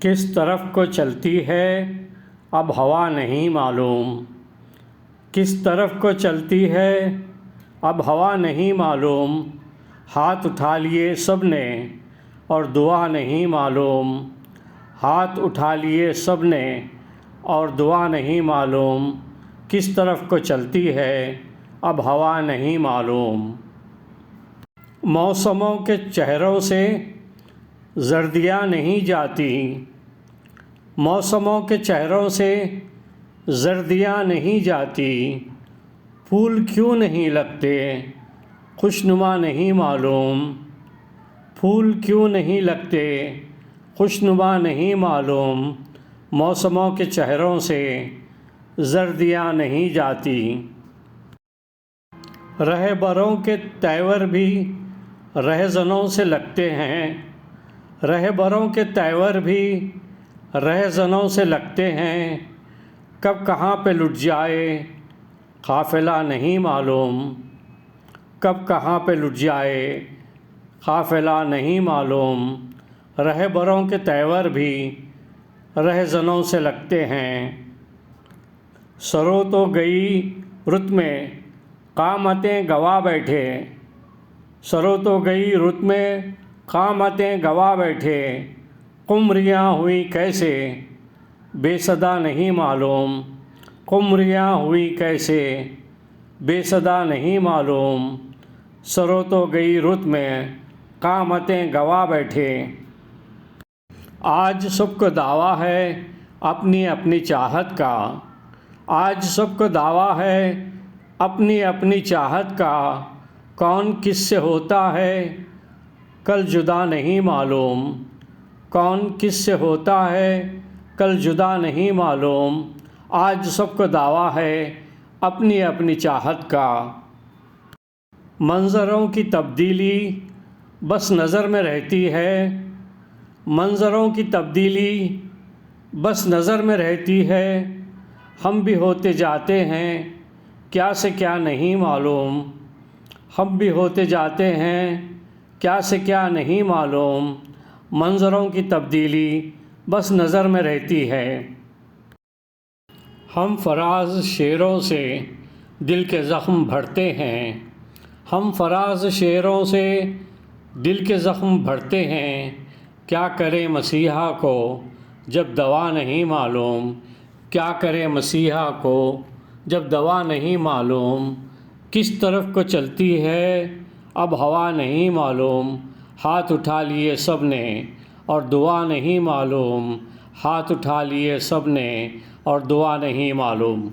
کس طرف کو چلتی ہے اب ہوا نہیں معلوم، کس طرف کو چلتی ہے اب ہوا نہیں معلوم، ہاتھ اٹھا لیے سب نے اور دعا نہیں معلوم، ہاتھ اٹھا لیے سب نے اور دعا نہیں معلوم، کس طرف کو چلتی ہے اب ہوا نہیں معلوم۔ موسموں کے چہروں سے زردیاں نہیں جاتی، موسموں کے چہروں سے زردیاں نہیں جاتی، پھول کیوں نہیں لگتے خوشنما نہیں معلوم، پھول کیوں نہیں لگتے خوشنما نہیں معلوم، موسموں کے چہروں سے زردیاں نہیں جاتی۔ رہبروں کے تیور بھی رہزنوں سے لگتے ہیں، رہبروں کے تیور بھی رہزنوں سے لگتے ہیں، کب کہاں پہ لٹ جائے قافلہ نہیں معلوم، کب کہاں پہ لٹ جائے قافلہ نہیں معلوم، رہبروں کے تیور بھی رہزنوں سے لگتے ہیں۔ سرو تو گئی رت میں قامتیں گوا بیٹھے، سرو تو گئی رت میں قامتیں گوا بیٹھے، قمریاں ہوئی کیسے بے صدا نہیں معلوم، قمریاں ہوئی کیسے بے صدا نہیں معلوم، سرو تو گئی رت میں قامتیں گوا بیٹھے۔ آج سب کو دعویٰ ہے اپنی اپنی چاہت کا، آج سب کو دعویٰ ہے اپنی اپنی چاہت کا، کون کس سے ہوتا ہے کل جدا نہیں معلوم، کون کس سے ہوتا ہے کل جدا نہیں معلوم، آج سب کو دعویٰ ہے اپنی اپنی چاہت کا۔ منظروں کی تبدیلی بس نظر میں رہتی ہے، منظروں کی تبدیلی بس نظر میں رہتی ہے، ہم بھی ہوتے جاتے ہیں کیا سے کیا نہیں معلوم، ہم بھی ہوتے جاتے ہیں کیا سے کیا نہیں معلوم، منظروں کی تبدیلی بس نظر میں رہتی ہے۔ ہم فراز شعروں سے دل کے زخم بھرتے ہیں، ہم فراز شعروں سے دل کے زخم بھرتے ہیں، کیا کرے مسیحا کو جب دوا نہیں معلوم، کیا کرے مسیحا کو جب دوا نہیں معلوم، کس طرف کو چلتی ہے اب ہوا نہیں معلوم، ہاتھ اٹھا لیے سب نے اور دعا نہیں معلوم، ہاتھ اٹھا لیے سب نے اور دعا نہیں معلوم۔